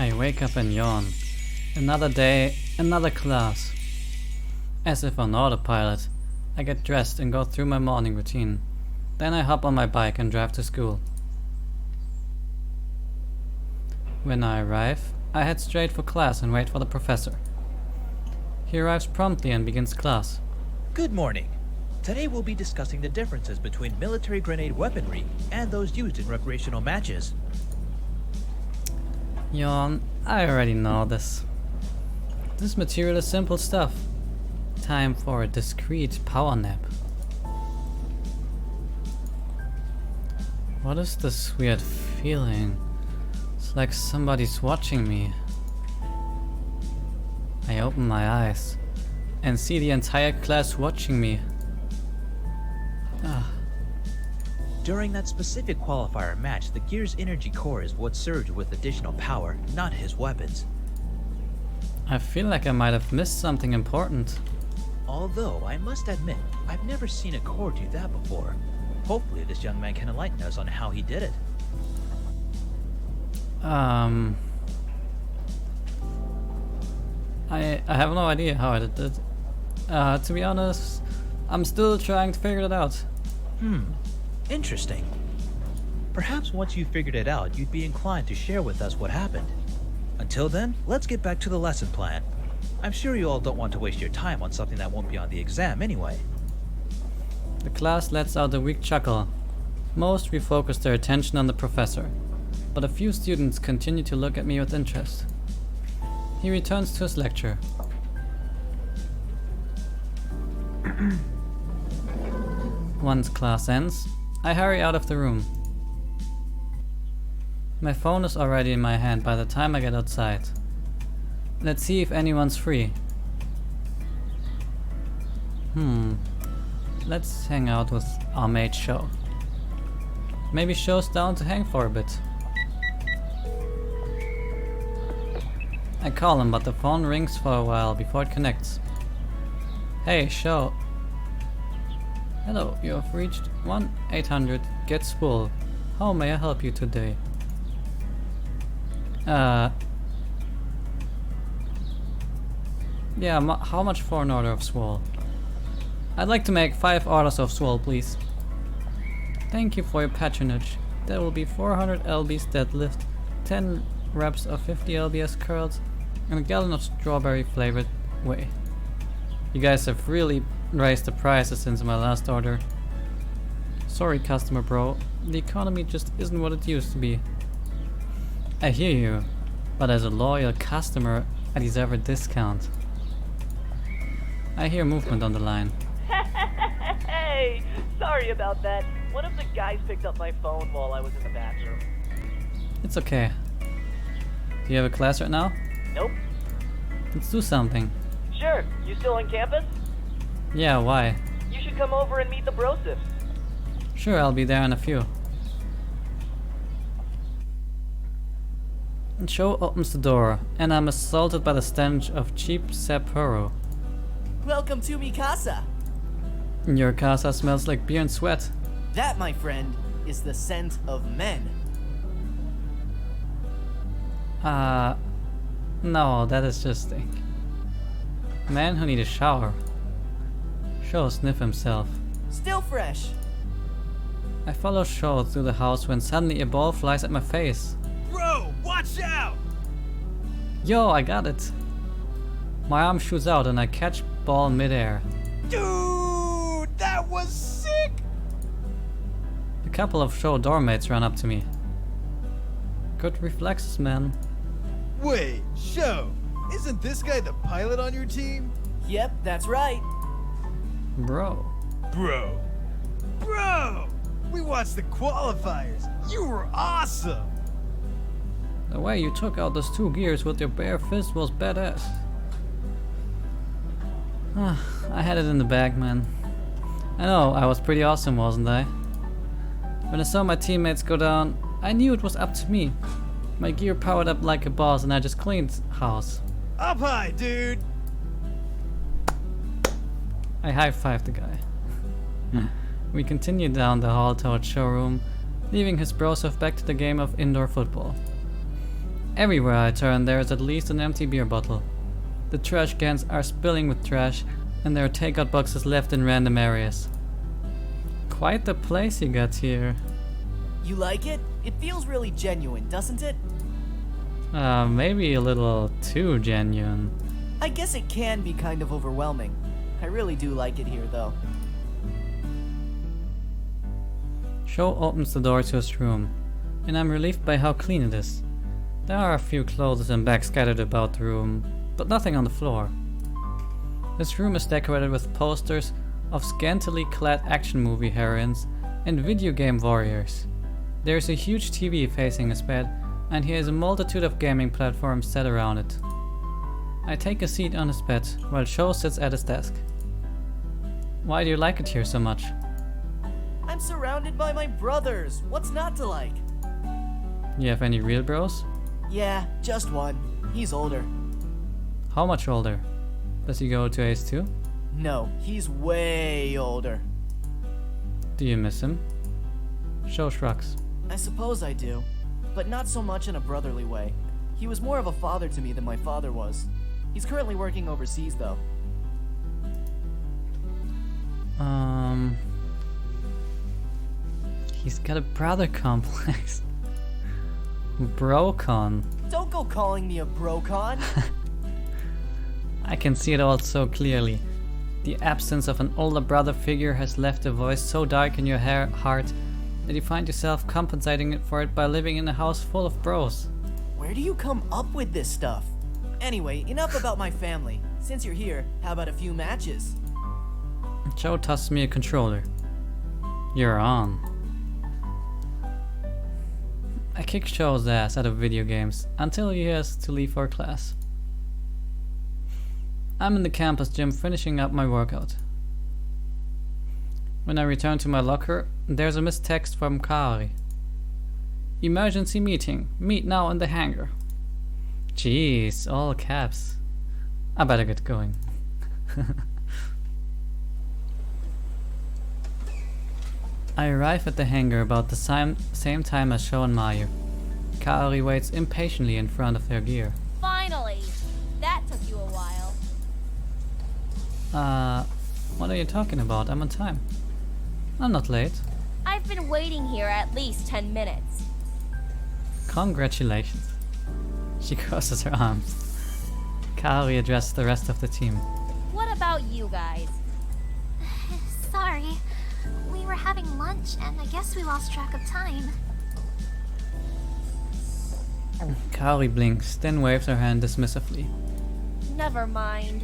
I wake up and yawn. Another day, another class. As if on autopilot, I get dressed and go through my morning routine. Then I hop on my bike and drive to school. When I arrive, I head straight for class and wait for the professor. He arrives promptly and begins class. Good morning. Today we'll be discussing the differences between military grenade weaponry and those used in recreational matches. Yawn, I already know this. This material is simple stuff. Time for a discreet power nap. What is this weird feeling? It's like somebody's watching me. I open my eyes and see the entire class watching me. During that specific qualifier match, the Gear's energy core is what surged with additional power, not his weapons. I feel like I might have missed something important. Although, I must admit, I've never seen a core do that before. Hopefully this young man can enlighten us on how he did it. I have no idea how I did it. To be honest, I'm still trying to figure it out. Interesting. Perhaps once you figured it out, you'd be inclined to share with us what happened. Until then, let's get back to the lesson plan. I'm sure you all don't want to waste your time on something that won't be on the exam anyway. The class lets out a weak chuckle. Most refocus their attention on the professor, but a few students continue to look at me with interest. He returns to his lecture. Once class ends, I hurry out of the room. My phone is already in my hand by the time I get outside. Let's see if anyone's free. Let's hang out with our mate Sho. Maybe Sho's down to hang for a bit. I call him, but the phone rings for a while before it connects. Hey, Sho. Hello, you have reached 1-800-GET-SWOLE. How may I help you today? Yeah, how much for an order of swole? I'd like to make 5 orders of swole, please. Thank you for your patronage. There will be 400 lbs deadlift, 10 reps of 50 lbs curls, and a gallon of strawberry flavored whey. You guys have really raised the prices since my last order. Sorry, customer bro. The economy just isn't what it used to be. I hear you, but as a loyal customer, I deserve a discount. I hear movement on the line. Hey, sorry about that. One of the guys picked up my phone while I was in the bathroom. It's okay. Do you have a class right now? Nope. Let's do something. Sure, you still on campus? Yeah, why? You should come over and meet the brosifs. Sure, I'll be there in a few. And Sho opens the door, and I'm assaulted by the stench of cheap Sapporo. Welcome to mi casa. Your casa smells like beer and sweat. That, my friend, is the scent of men. No, that is just stink. Men who need a shower. Sho sniff himself. Still fresh. I follow Sho through the house when suddenly a ball flies at my face. Bro, watch out! Yo, I got it. My arm shoots out and I catch ball midair. Dude, that was sick! A couple of Sho doormates run up to me. Good reflexes, man. Wait, Sho, isn't this guy the pilot on your team? Yep, that's right. Bro. Bro! We watched the qualifiers. You were awesome! The way you took out those 2 gears with your bare fist was badass. I had it in the bag, man. I know, I was pretty awesome, wasn't I? When I saw my teammates go down, I knew it was up to me. My gear powered up like a boss and I just cleaned house. Up high, dude! I high-fived the guy. We continued down the hall towards showroom, leaving his broseph back to the game of indoor football. Everywhere I turn, there is at least an empty beer bottle. The trash cans are spilling with trash, and there are takeout boxes left in random areas. Quite the place you got here. You like it? It feels really genuine, doesn't it? Maybe a little too genuine. I guess it can be kind of overwhelming. I really do like it here, though. Sho opens the door to his room, and I'm relieved by how clean it is. There are a few clothes and bags scattered about the room, but nothing on the floor. His room is decorated with posters of scantily clad action movie heroines and video game warriors. There is a huge TV facing his bed, and he has a multitude of gaming platforms set around it. I take a seat on his bed while Sho sits at his desk. Why do you like it here so much? I'm surrounded by my brothers. What's not to like? You have any real bros? Yeah, just one. He's older. How much older? Does he go to Ace too? No, he's way older. Do you miss him? Sho shrugs. I suppose I do, but not so much in a brotherly way. He was more of a father to me than my father was. He's currently working overseas, though. He's got a brother complex. Brocon. Don't go calling me a brocon. I can see it all so clearly. The absence of an older brother figure has left a voice so dark in your heart that you find yourself compensating for it by living in a house full of bros. Where do you come up with this stuff? Anyway, enough about my family. Since you're here, how about a few matches? Joe tosses me a controller. You're on. I kick Joe's ass out of video games until he has to leave for class. I'm in the campus gym finishing up my workout. When I return to my locker, there's a missed text from Kaori. Emergency meeting. Meet now in the hangar. Jeez, all caps. I better get going. I arrive at the hangar about the same time as Sho and Mayu. Kaori waits impatiently in front of their gear. Finally! That took you a while. What are you talking about? I'm on time. I'm not late. I've been waiting here at least 10 minutes. Congratulations. She crosses her arms. Kaori addresses the rest of the team. What about you guys? Sorry. We were having lunch and I guess we lost track of time. Kaori blinks, then waves her hand dismissively. Never mind.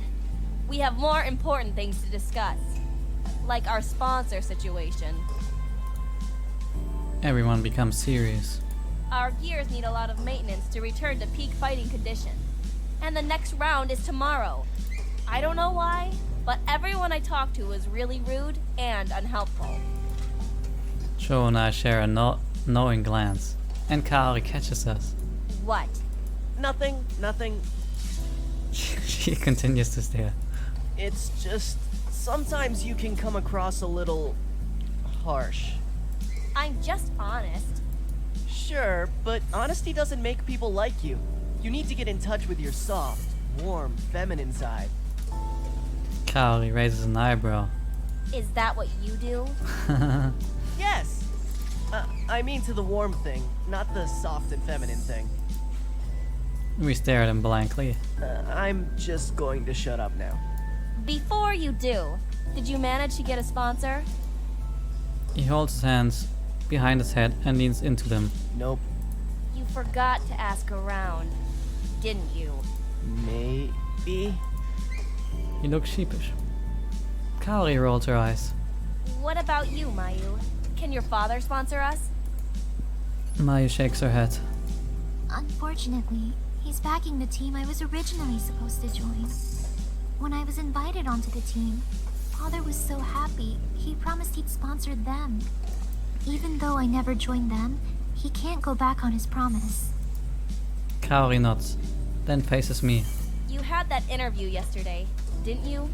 We have more important things to discuss. Like our sponsor situation. Everyone becomes serious. Our gears need a lot of maintenance to return to peak fighting condition. And the next round is tomorrow. I don't know why, but everyone I talked to was really rude and unhelpful. Sho and I share a knowing glance, and Kaori catches us. What? Nothing. She continues to stare. It's just, sometimes you can come across a little harsh. I'm just honest. Sure, but honesty doesn't make people like you. You need to get in touch with your soft, warm, feminine side. Kaori raises an eyebrow. Is that what you do? Yes! I mean to the warm thing, not the soft and feminine thing. We stare at him blankly. I'm just going to shut up now. Before you do, did you manage to get a sponsor? He holds his hands behind his head and leans into them. Nope. You forgot to ask around, didn't you? Maybe? He looks sheepish. Kaori rolls her eyes. What about you, Mayu? Can your father sponsor us? Mayu shakes her head. Unfortunately, he's backing the team I was originally supposed to join. When I was invited onto the team, Father was so happy, he promised he'd sponsor them. Even though I never joined them, he can't go back on his promise. Kaori nods, then faces me. You had that interview yesterday, didn't you?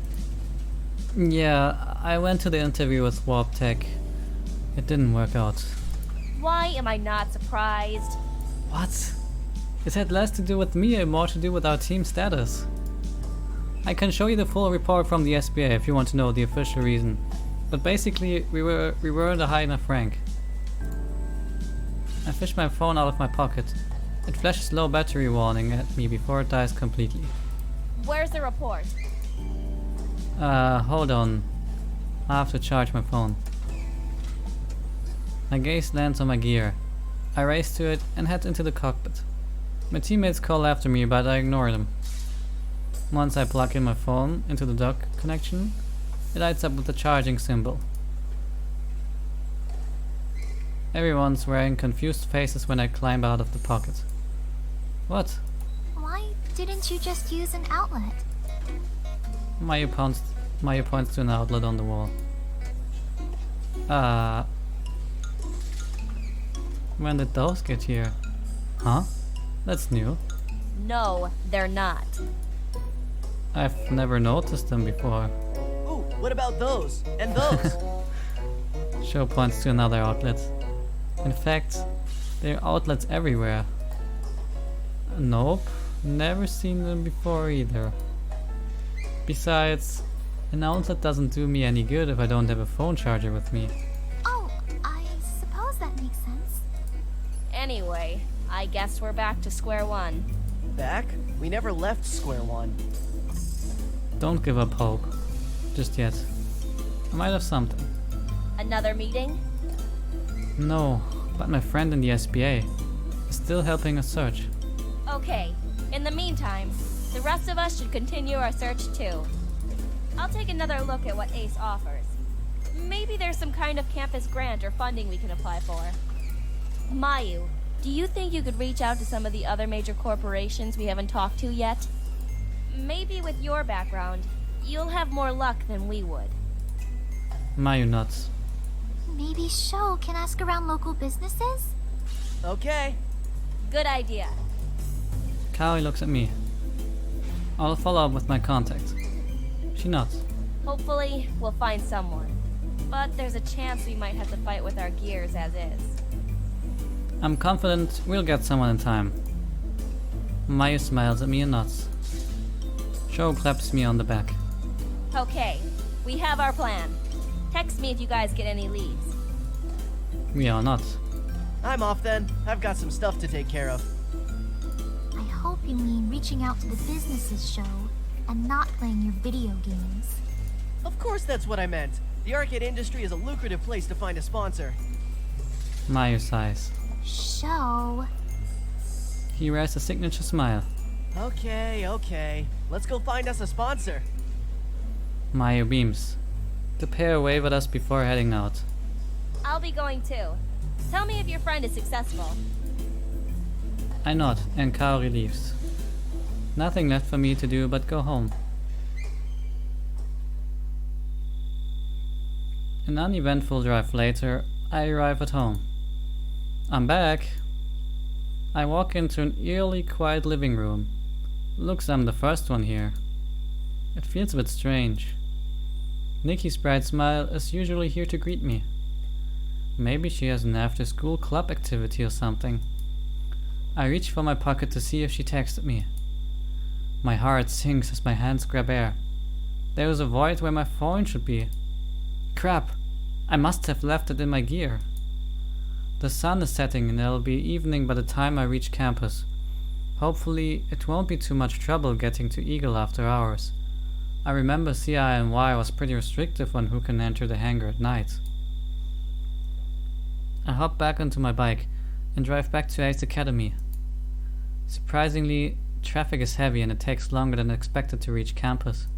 Yeah, I went to the interview with Warp Tech. It didn't work out. Why am I not surprised? What? It had less to do with me and more to do with our team status. I can show you the full report from the SBA if you want to know the official reason. But basically, we weren't a high enough rank. I fished my phone out of my pocket. It flashes low battery warning at me before it dies completely. Where's the report? Hold on. I have to charge my phone. My gaze lands on my gear. I race to it and head into the cockpit. My teammates call after me, but I ignore them. Once I plug in my phone into the dock connection, it lights up with the charging symbol. Everyone's wearing confused faces when I climb out of the pocket. What? Why didn't you just use an outlet? Mayu points to an outlet on the wall. When did those get here? Huh? That's new. No, they're not. I've never noticed them before. Ooh, what about those? And those? Sho points to another outlet. In fact, there are outlets everywhere. Nope, never seen them before either. Besides, an outlet doesn't do me any good if I don't have a phone charger with me. Oh, I suppose that makes sense. Anyway, I guess we're back to square one. Back? We never left square one. Don't give up hope. Just yet. I might have something. Another meeting? No, but my friend in the SBA is still helping us search. Okay, in the meantime, the rest of us should continue our search too. I'll take another look at what ACE offers. Maybe there's some kind of campus grant or funding we can apply for. Mayu, do you think you could reach out to some of the other major corporations we haven't talked to yet? Maybe with your background, you'll have more luck than we would. Mayu nuts. Maybe Sho can ask around local businesses? Okay. Good idea. Kaori looks at me. I'll follow up with my contact. She nods. Hopefully, we'll find someone. But there's a chance we might have to fight with our gears as is. I'm confident we'll get someone in time. Mayu smiles at me and nods. Sho claps me on the back. Okay, we have our plan. Text me if you guys get any leads. We are not. I'm off then. I've got some stuff to take care of. I hope you mean reaching out to the businesses, Sho, and not playing your video games. Of course that's what I meant. The arcade industry is a lucrative place to find a sponsor. Mayu sighs. Sho. He wears a signature smile. Okay. Let's go find us a sponsor. Mayu beams. The pair wave at us before heading out. I'll be going too. Tell me if your friend is successful. I nod, and Kaori leaves. Nothing left for me to do but go home. An uneventful drive later, I arrive at home. I'm back. I walk into an eerily quiet living room. Looks I'm the first one here. It feels a bit strange. Nikki's bright smile is usually here to greet me. Maybe she has an after-school club activity or something. I reach for my pocket to see if she texted me. My heart sinks as my hands grab air. There is a void where my phone should be. Crap! I must have left it in my gear. The sun is setting and it'll be evening by the time I reach campus. Hopefully, it won't be too much trouble getting to Eagle after hours. I remember CINY was pretty restrictive on who can enter the hangar at night. I hop back onto my bike and drive back to Ace Academy. Surprisingly, traffic is heavy and it takes longer than expected to reach campus.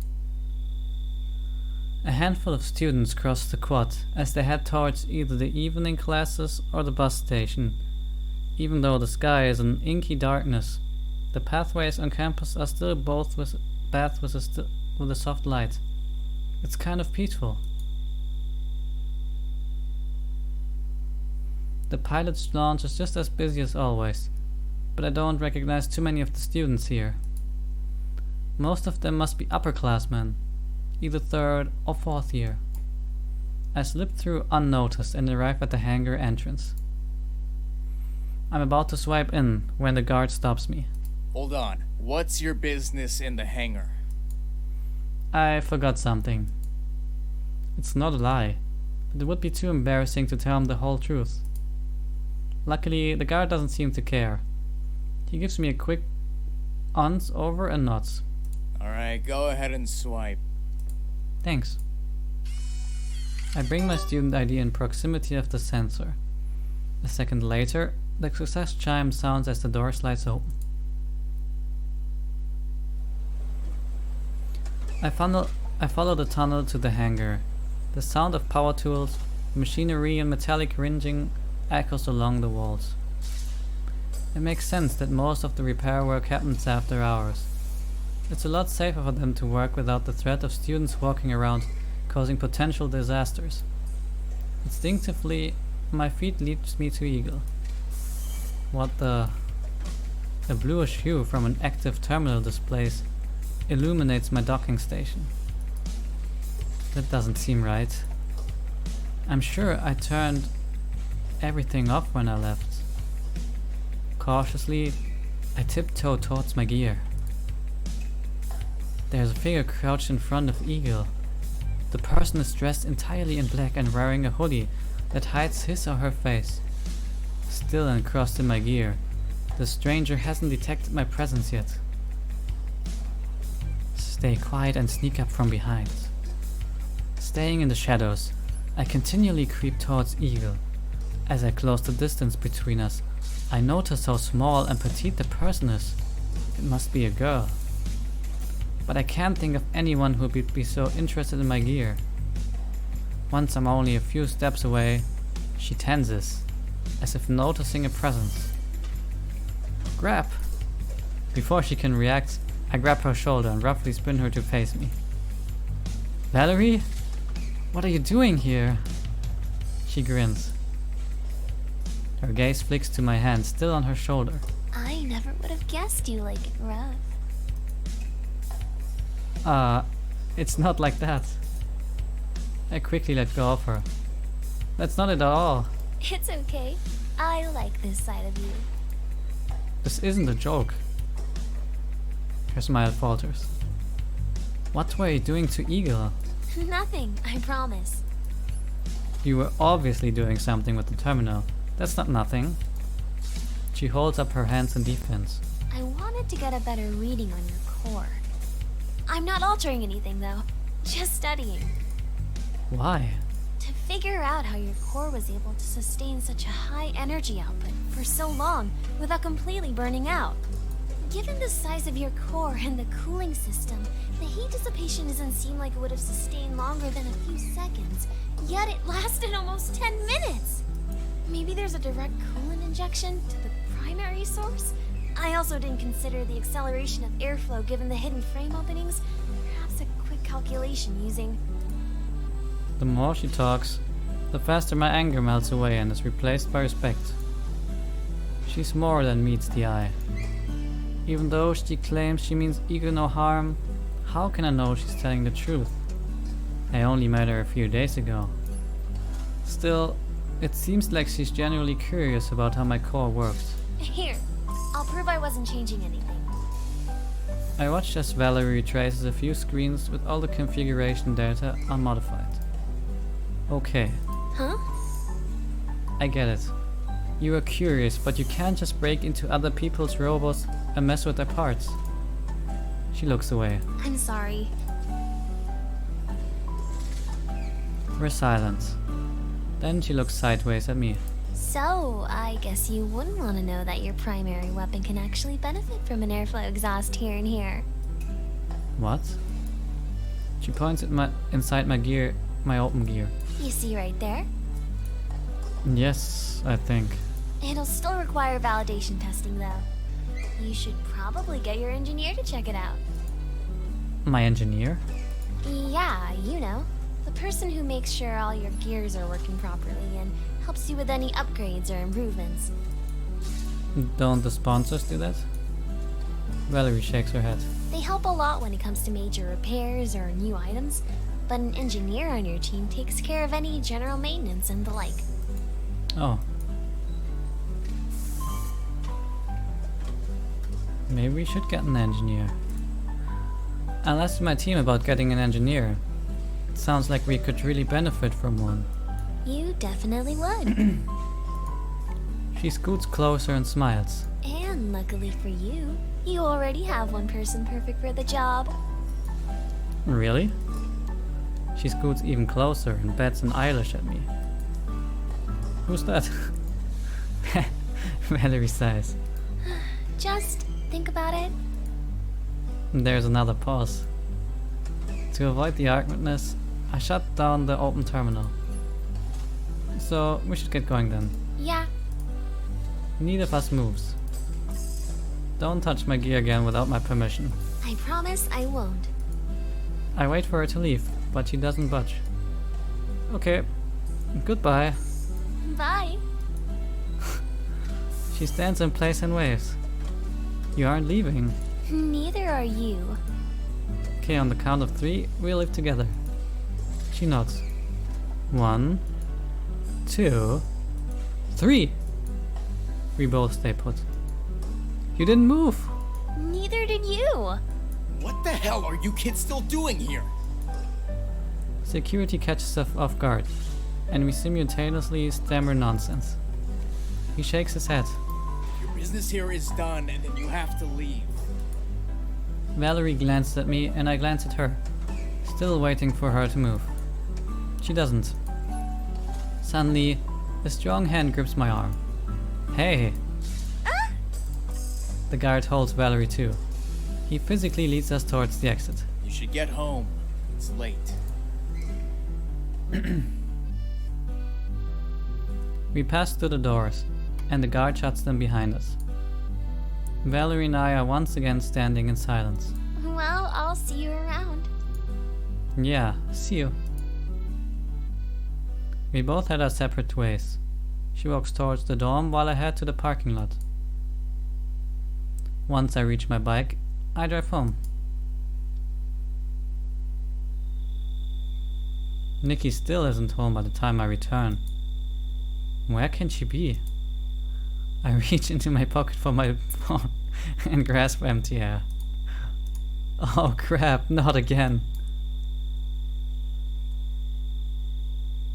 A handful of students cross the quad as they head towards either the evening classes or the bus station. Even though the sky is in inky darkness, the pathways on campus are still bathed with a soft light. It's kind of peaceful. The pilot's lounge is just as busy as always, but I don't recognize too many of the students here. Most of them must be upperclassmen, either third or fourth year. I slip through unnoticed and arrive at the hangar entrance. I'm about to swipe in when the guard stops me. Hold on. What's your business in the hangar? I forgot something. It's not a lie, but it would be too embarrassing to tell him the whole truth. Luckily, the guard doesn't seem to care. He gives me a quick once over and nods. Alright, go ahead and swipe. Thanks. I bring my student ID in proximity of the sensor. A second later, the success chime sounds as the door slides open. I follow the tunnel to the hangar. The sound of power tools, machinery and metallic ringing echoes along the walls. It makes sense that most of the repair work happens after hours. It's a lot safer for them to work without the threat of students walking around causing potential disasters. Instinctively, my feet leads me to Eagle. What the... A bluish hue from an active terminal displays illuminates my docking station. That doesn't seem right. I'm sure I turned everything off when I left. Cautiously, I tiptoe towards my gear. There's a figure crouched in front of Eagle. The person is dressed entirely in black and wearing a hoodie that hides his or her face. Still encrusted in my gear, the stranger hasn't detected my presence yet. Stay quiet and sneak up from behind. Staying in the shadows, I continually creep towards Eagle. As I close the distance between us, I notice how small and petite the person is. It must be a girl. But I can't think of anyone who would be so interested in my gear. Once I'm only a few steps away, she tenses, as if noticing a presence. Grab! Before she can react, I grab her shoulder and roughly spin her to face me. Valerie? What are you doing here? She grins. Her gaze flicks to my hand still on her shoulder. I never would have guessed you like it rough. It's not like that. I quickly let go of her. That's not it at all. It's okay. I like this side of you. This isn't a joke. Her smile falters. What were you doing to Eagle? Nothing, I promise. You were obviously doing something with the terminal. That's not nothing. She holds up her hands in defense. I wanted to get a better reading on your core. I'm not altering anything though, just studying. Why? To figure out how your core was able to sustain such a high energy output for so long without completely burning out. Given the size of your core and the cooling system, the heat dissipation doesn't seem like it would have sustained longer than a few seconds, yet it lasted almost 10 minutes! Maybe there's a direct coolant injection to the primary source? I also didn't consider the acceleration of airflow given the hidden frame openings. Perhaps a quick calculation using... The more she talks, the faster my anger melts away and is replaced by respect. She's more than meets the eye. Even though she claims she means Eagle no harm, how can I know she's telling the truth? I only met her a few days ago. Still, it seems like she's genuinely curious about how my core works. Here, I'll prove I wasn't changing anything. I watched as Valerie traces a few screens with all the configuration data unmodified. Okay, Huh? I get it. You are curious, but you can't just break into other people's robots and mess with their parts. She looks away. I'm sorry. We're silent. Then she looks sideways at me. So, I guess you wouldn't want to know that your primary weapon can actually benefit from an airflow exhaust here and here. What? She points at inside my gear, my open gear. You see right there? Yes, I think. It'll still require validation testing though. You should probably get your engineer to check it out. My engineer? Yeah, you know. The person who makes sure all your gears are working properly and helps you with any upgrades or improvements. Don't the sponsors do that? Valerie shakes her head. They help a lot when it comes to major repairs or new items, but an engineer on your team takes care of any general maintenance and the like. Oh. Maybe we should get an engineer. I'll ask my team about getting an engineer. It sounds like we could really benefit from one. You definitely would. She scoots closer and smiles. And luckily for you, you already have one person perfect for the job. Really? She scoots even closer and bats an eyelash at me. Who's that? Valerie sighs. Just think about it. There's another pause. To avoid the awkwardness, I shut down the open terminal. So, we should get going then. Yeah. Neither of us moves. Don't touch my gear again without my permission. I promise I won't. I wait for her to leave, but she doesn't budge. Okay, goodbye. Bye. She stands in place and waves. You aren't leaving. Neither are you. Okay, on the count of 3, we'll live together. She nods. 1, 2, 3. We both stay put. You didn't move. Neither did you. What the hell are you kids still doing here? Security catches us off guard, and we simultaneously stammer nonsense. He shakes his head. Your business here is done, and then you have to leave. Valerie glanced at me, and I glanced at her, still waiting for her to move. She doesn't. Suddenly, a strong hand grips my arm. Hey! The guard holds Valerie too. He physically leads us towards the exit. You should get home. It's late. We pass through the doors, and the guard shuts them behind us. Valerie and I are once again standing in silence. Well, I'll see you around. Yeah, see you. We both head our separate ways. She walks towards the dorm while I head to the parking lot. Once I reach my bike, I drive home. Nikki still isn't home by the time I return. Where can she be? I reach into my pocket for my phone and grasp empty air. Oh crap, not again.